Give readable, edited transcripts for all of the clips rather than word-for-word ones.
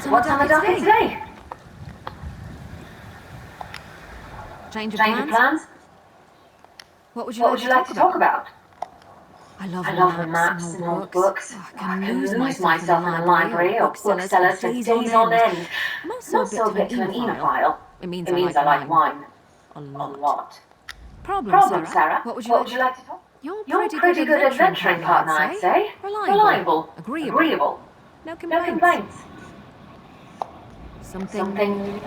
What's on the docket today? Change of Change of plans? plans? What would you What like would to you like talk to talk about? about? I love I love the maps and and old old books. books. Oh, I I can can lose lose myself in a library or or booksellers booksellers for for days on end. I'm I'm also also a bit to an enophile. enophile. It means It I means like I like wine. wine. A A lot. lot. Problem, Problem, Sarah? Sarah? What would you What like would to you like to talk? You're You're pretty pretty good adventuring partner, I'd say. Reliable. Agreeable. Agreeable. No No complaints. complaints. Something...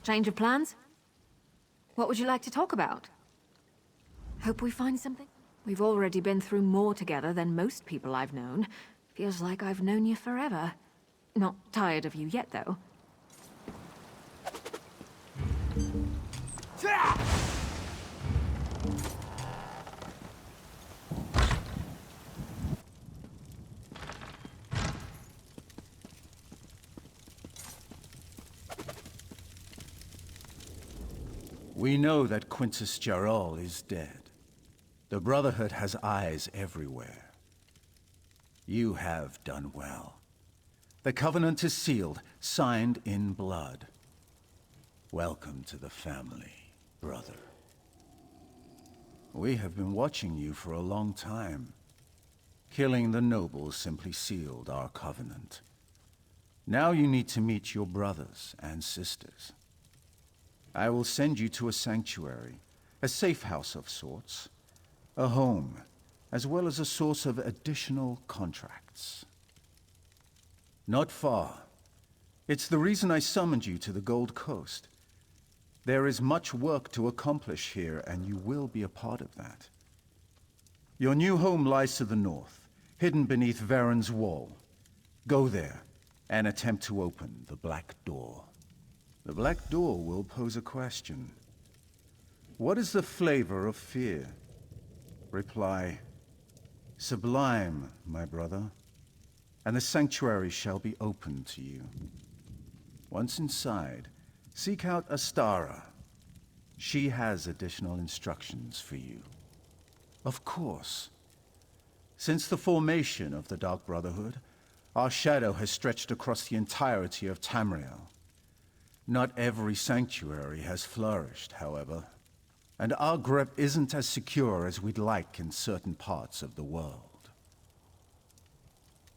Change of plans? What would you like to talk about? Hope we find something? We've already been through more together than most people I've known. Feels like I've known you forever. Not tired of you yet, though. We know that Quintus Jarol is dead. The Brotherhood has eyes everywhere. You have done well. The Covenant is sealed, signed in blood. Welcome to the family, brother. We have been watching you for a long time. Killing the nobles simply sealed our covenant. Now you need to meet your brothers and sisters. I will send you to a sanctuary, a safe house of sorts, a home, as well as a source of additional contracts. Not far. It's the reason I summoned you to the Gold Coast. There is much work to accomplish here, and you will be a part of that. Your new home lies to the north, hidden beneath Varen's wall. Go there, and attempt to open the Black Door. The Black Door will pose a question. What is the flavor of fear? Reply, sublime, my brother, and the sanctuary shall be open to you. Once inside, seek out Astara. She has additional instructions for you. Of course. Since the formation of the Dark Brotherhood, our shadow has stretched across the entirety of Tamriel. Not every sanctuary has flourished, however, and our grip isn't as secure as we'd like in certain parts of the world.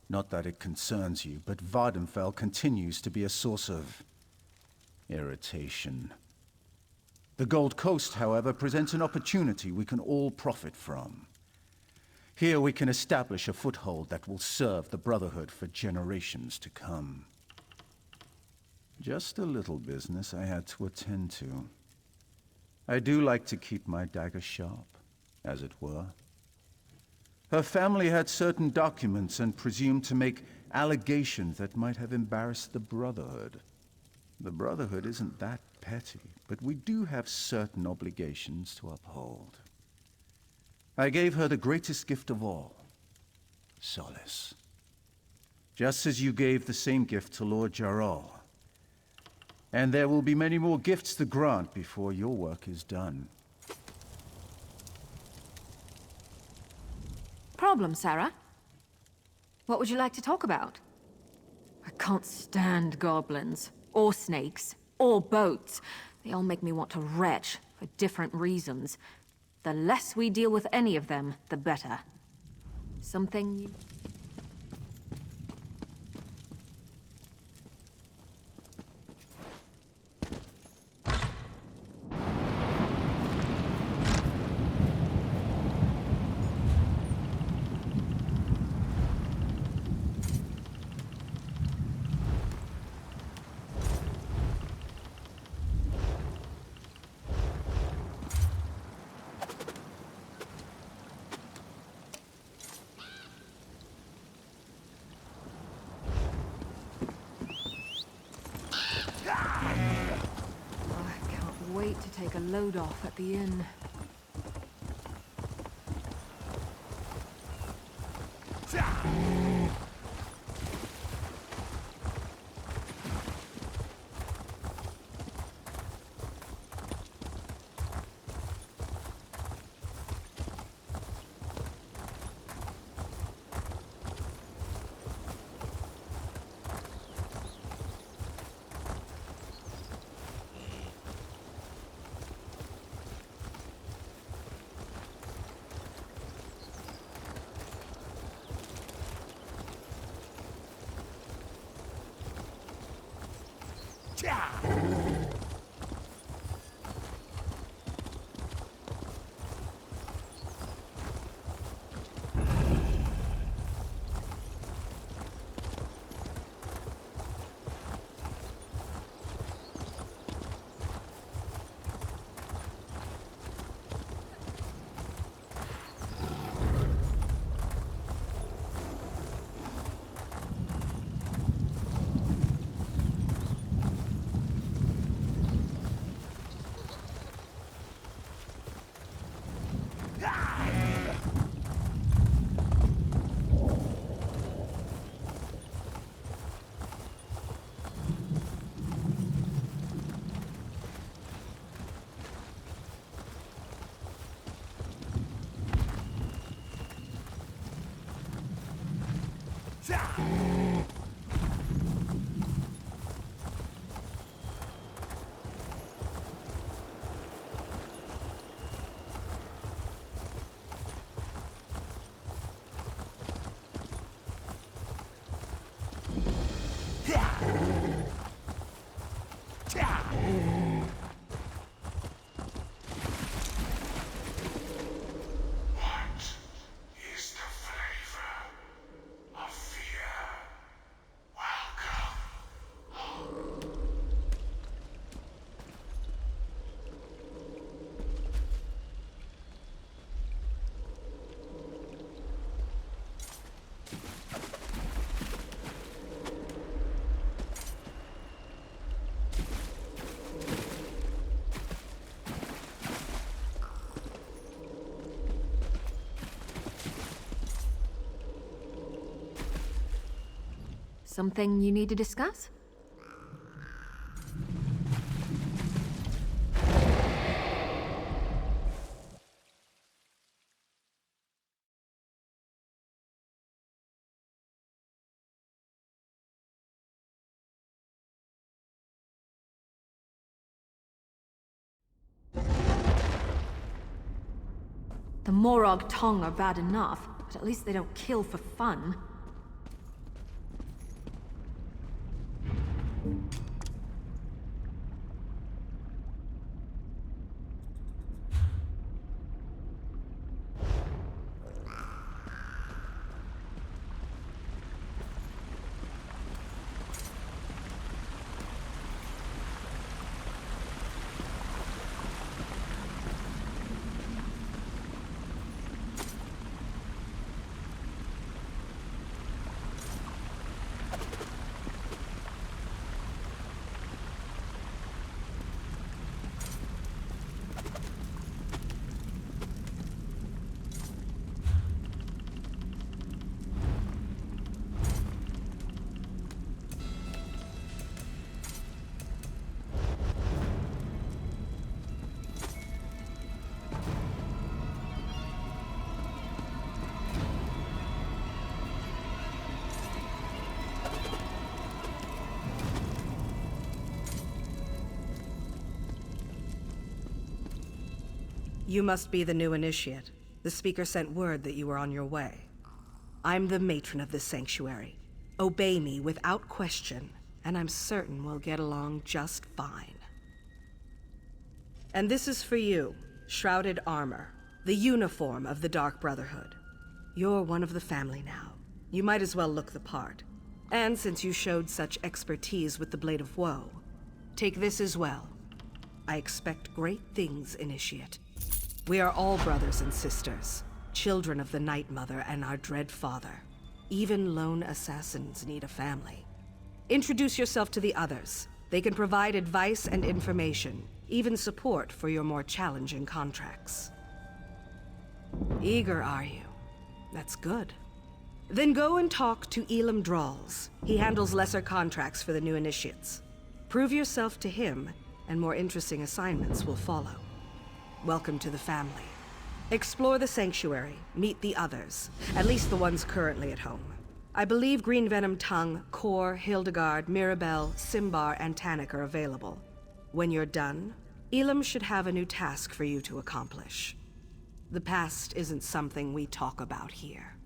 Not that it concerns you, but Vardenfell continues to be a source of irritation. The Gold Coast, however, presents an opportunity we can all profit from. Here we can establish a foothold that will serve the Brotherhood for generations to come. Just a little business I had to attend to. I do like to keep my dagger sharp. as it were. Her family had certain documents and presumed to make allegations that might have embarrassed the Brotherhood. The Brotherhood isn't that petty, but we do have certain obligations to uphold. I gave her the greatest gift of all, solace. Just as you gave the same gift to Lord Jarrell. And there will be many more gifts to grant before your work is done. Problem, Sarah? What would you like to talk about? I can't stand goblins, or snakes, or boats. They all make me want to retch, for different reasons. The less we deal with any of them, the better. Something you... Wait to take a load off at the inn. Something you need to discuss? The Morag Tong are bad enough, but at least they don't kill for fun. You must be the new initiate. The speaker sent word that you were on your way. I'm the matron of this sanctuary. Obey me without question, and I'm certain we'll get along just fine. And this is for you, Shrouded Armor, the uniform of the Dark Brotherhood. You're one of the family now. You might as well look the part. And since you showed such expertise with the Blade of Woe, take this as well. I expect great things, Initiate. We are all brothers and sisters, children of the Night Mother and our dread father. Even lone assassins need a family. Introduce yourself to the others. They can provide advice and information, even support for your more challenging contracts. Eager, are you? That's good. Then go and talk to Elam Drawls. He handles lesser contracts for the new initiates. Prove yourself to him, and more interesting assignments will follow. Welcome to the family. Explore the sanctuary, meet the others, at least the ones currently at home. I believe Green Venom Tongue, Kor, Hildegard, Mirabelle, Simbar, and Tannic are available. When you're done, Elam should have a new task for you to accomplish. The past isn't something we talk about here.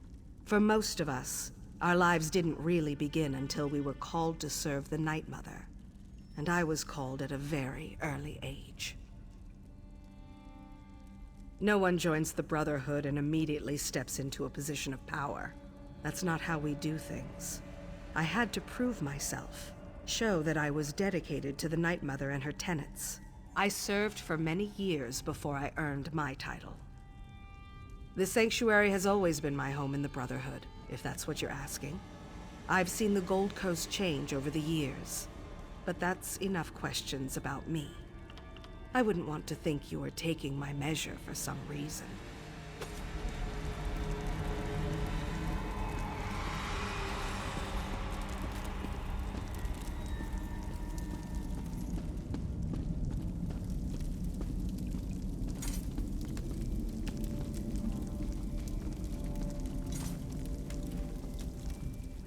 For most of us, our lives didn't really begin until we were called to serve the Night Mother. And I was called at a very early age. No one joins the Brotherhood and immediately steps into a position of power. That's not how we do things. I had to prove myself, show that I was dedicated to the Night Mother and her tenets. I served for many years before I earned my title. The Sanctuary has always been my home in the Brotherhood, if that's what you're asking. I've seen the Gold Coast change over the years, but that's enough questions about me. I wouldn't want to think you were taking my measure for some reason.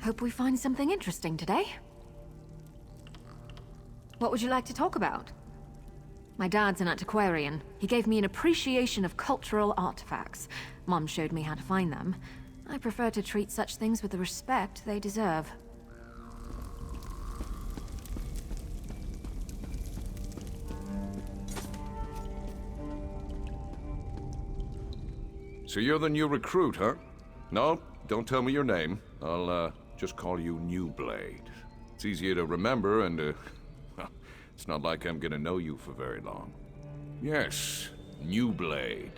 Hope we find something interesting today. What would you like to talk about? My dad's an antiquarian. He gave me an appreciation of cultural artifacts. Mom showed me how to find them. I prefer to treat such things with the respect they deserve. So you're the new recruit, huh? No, don't tell me your name. I'll, just call you New Blade. It's easier to remember and, well, it's not like I'm gonna know you for very long. Yes, New Blade.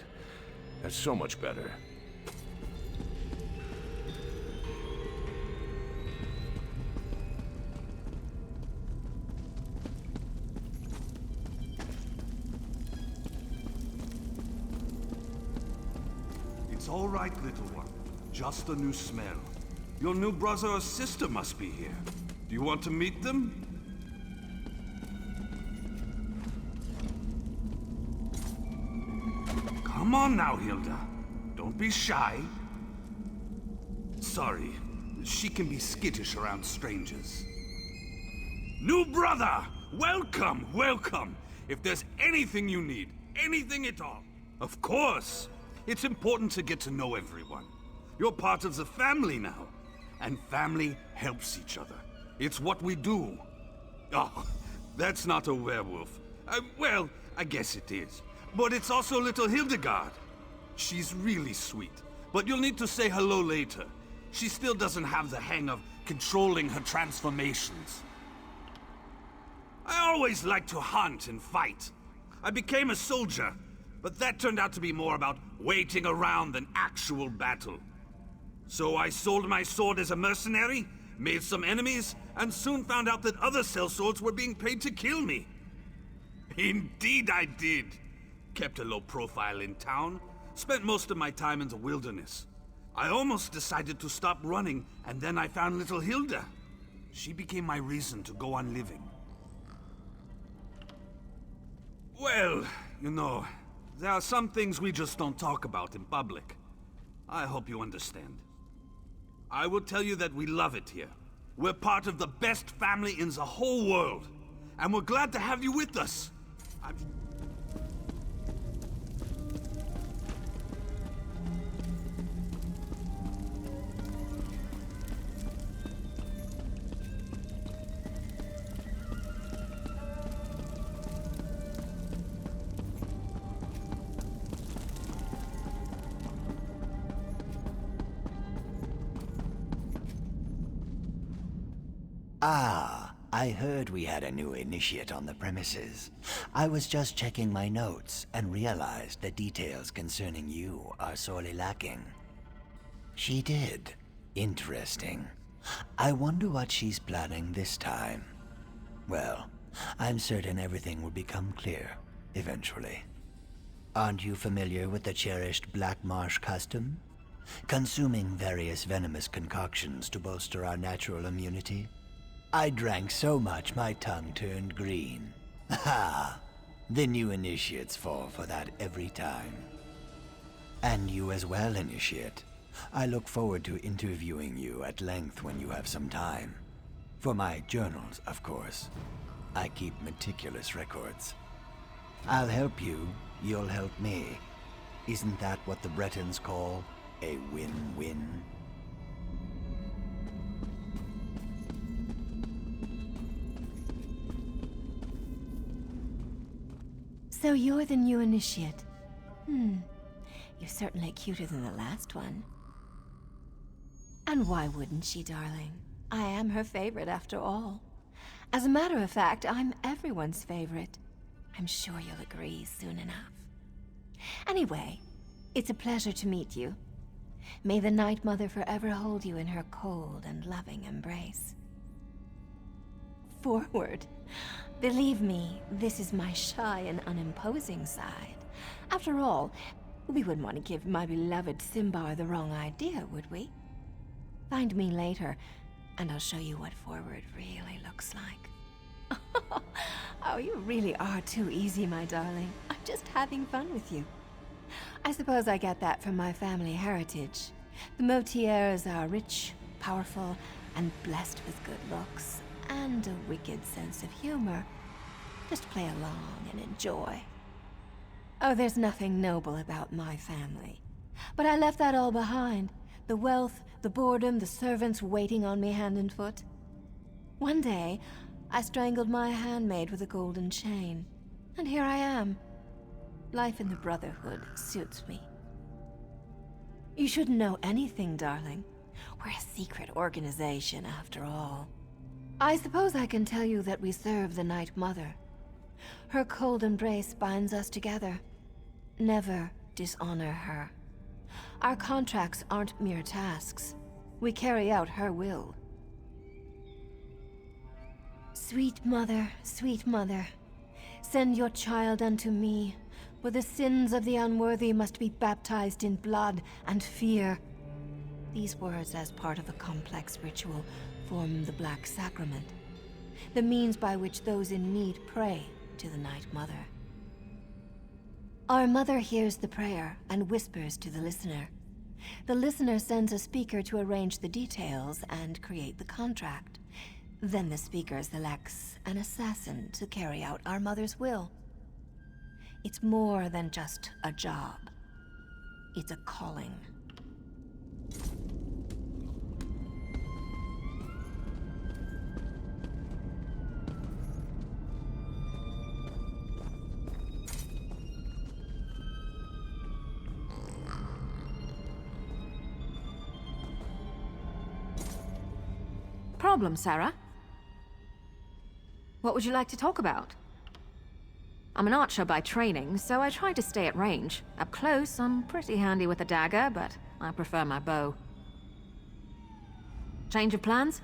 That's so much better. It's all right, little one. Just a new smell. Your new brother or sister must be here. Do you want to meet them? Come on now, Hilda. Don't be shy. Sorry, she can be skittish around strangers. New brother! Welcome, welcome! If there's anything you need, anything at all, of course! It's important to get to know everyone. You're part of the family now, and family helps each other. It's what we do. Oh, that's not a werewolf. Well, I guess it is. But it's also little Hildegard. She's really sweet, but you'll need to say hello later. She still doesn't have the hang of controlling her transformations. I always liked to hunt and fight. I became a soldier, but that turned out to be more about waiting around than actual battle. So I sold my sword as a mercenary, made some enemies, and soon found out that other sellswords were being paid to kill me. Indeed I did. Kept a low profile in town, spent most of my time in the wilderness. I almost decided to stop running, and then I found little Hilda. She became my reason to go on living. Well, you know, there are some things we just don't talk about in public. I hope you understand. I will tell you that we love it here. We're part of the best family in the whole world. And we're glad to have you with us. Ah, I heard we had a new initiate on the premises. I was just checking my notes and realized the details concerning you are sorely lacking. She did. Interesting. I wonder what she's planning this time. Well, I'm certain everything will become clear, eventually. Aren't you familiar with the cherished Black Marsh custom? Consuming various venomous concoctions to bolster our natural immunity? I drank so much my tongue turned green. Ha! The new initiates fall for that every time. And you as well, initiate. I look forward to interviewing you at length when you have some time. For my journals, of course. I keep meticulous records. I'll help you, you'll help me. Isn't that what the Bretons call a win-win? So you're the new initiate. You're certainly cuter than the last one. And why wouldn't she, darling? I am her favorite after all. As a matter of fact, I'm everyone's favorite. I'm sure you'll agree soon enough. Anyway, it's a pleasure to meet you. May the Night Mother forever hold you in her cold and loving embrace. Forward. Believe me, this is my shy and unimposing side. After all, we wouldn't want to give my beloved Simbar the wrong idea, would we? Find me later, and I'll show you what forward really looks like. Oh, you really are too easy, my darling. I'm just having fun with you. I suppose I get that from my family heritage. The Motiers are rich, powerful, and blessed with good looks, and a wicked sense of humor. Just play along and enjoy. Oh, there's nothing noble about my family. But I left that all behind. The wealth, the boredom, the servants waiting on me hand and foot. One day, I strangled my handmaid with a golden chain. And here I am. Life in the Brotherhood suits me. You shouldn't know anything, darling. We're a secret organization, after all. I suppose I can tell you that we serve the Night Mother. Her cold embrace binds us together. Never dishonor her. Our contracts aren't mere tasks. We carry out her will. Sweet mother, send your child unto me, for the sins of the unworthy must be baptized in blood and fear. These words, as part of a complex ritual, form the Black Sacrament, the means by which those in need pray to the Night Mother. Our mother hears the prayer and whispers to the listener. The listener sends a speaker to arrange the details and create the contract. Then the speaker selects an assassin to carry out our mother's will. It's more than just a job. It's a calling. Problem, Sarah? What would you like to talk about? I'm an archer by training, so I try to stay at range. Up close, I'm pretty handy with a dagger, but I prefer my bow. Change of plans?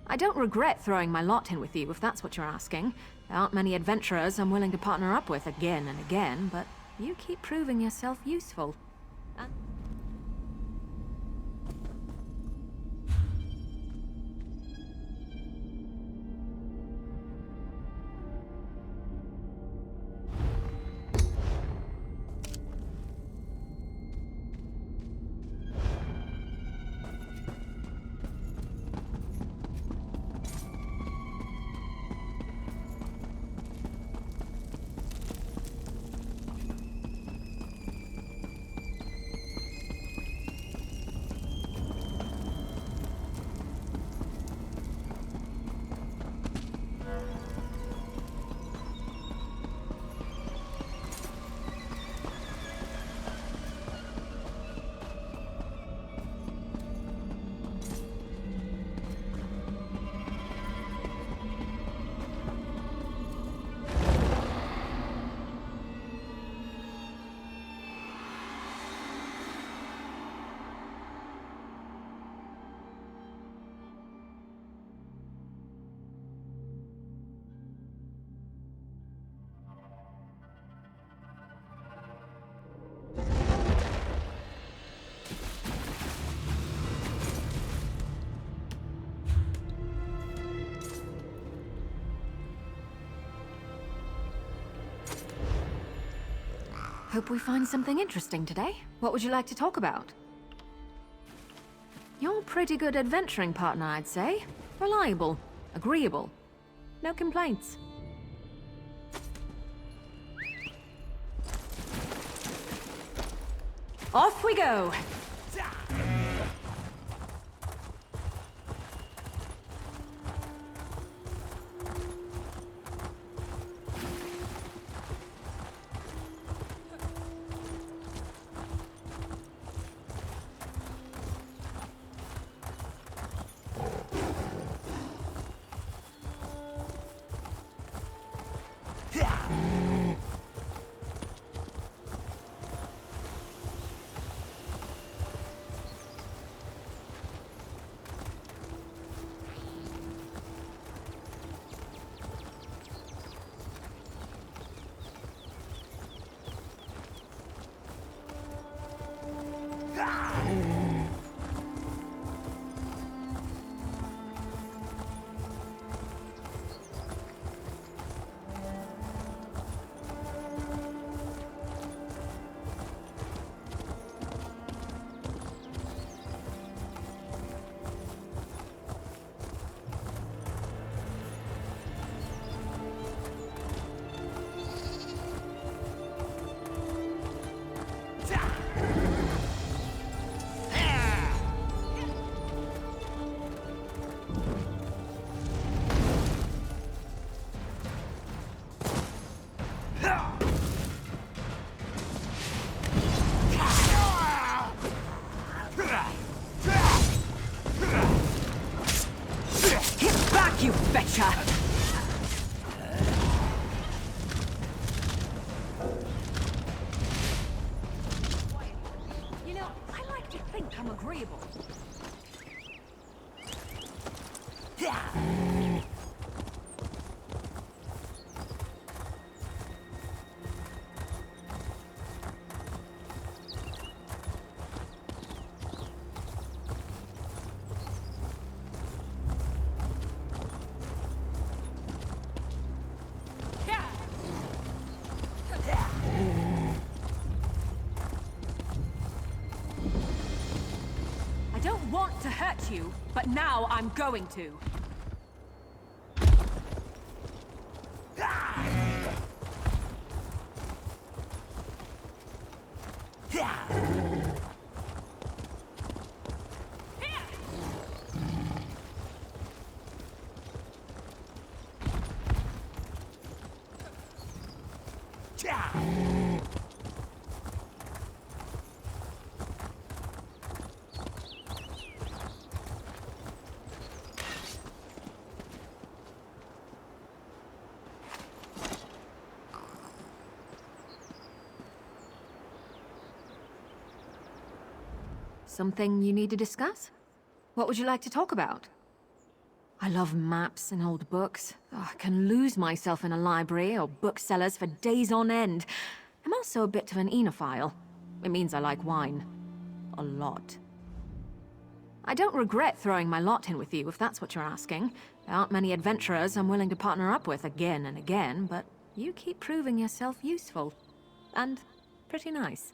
I don't regret throwing my lot in with you, if that's what you're asking. There aren't many adventurers I'm willing to partner up with again and again, but you keep proving yourself useful. Hope we find something interesting today. What would you like to talk about? You're a pretty good adventuring partner, I'd say. Reliable, agreeable. No complaints. Off we go! You betcha! You know, I like to think I'm agreeable. I don't want to hurt you, but now I'm going to. Something you need to discuss? What would you like to talk about? I love maps and old books. Oh, I can lose myself in a library or booksellers for days on end. I'm also a bit of an enophile. It means I like wine. A lot. I don't regret throwing my lot in with you, if that's what you're asking. There aren't many adventurers I'm willing to partner up with again and again, but you keep proving yourself useful. And pretty nice.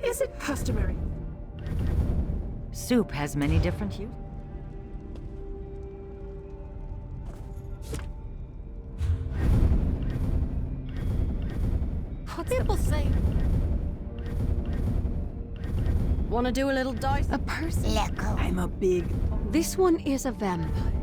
Is it customary? Soup has many different hues. What's people say? Wanna do a little dice? A person? I'm a big... This one is a vampire.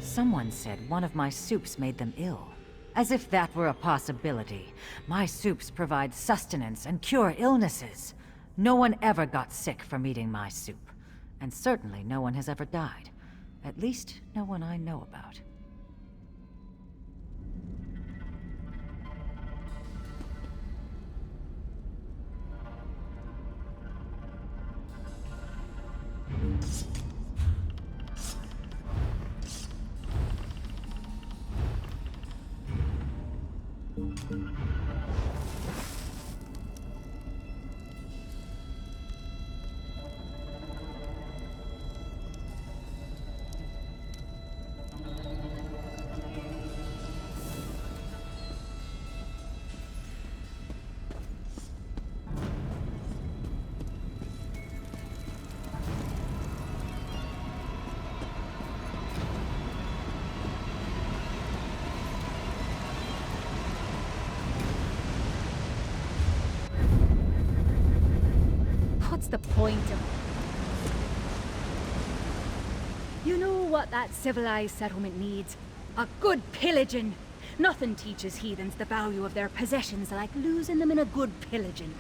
Someone said one of my soups made them ill. As if that were a possibility. My soups provide sustenance and cure illnesses. No one ever got sick from eating my soup. And certainly no one has ever died. At least, no one I know about. What's the point of... You know what that civilized settlement needs? A good pillaging. Nothing teaches heathens the value of their possessions like losing them in a good pillaging.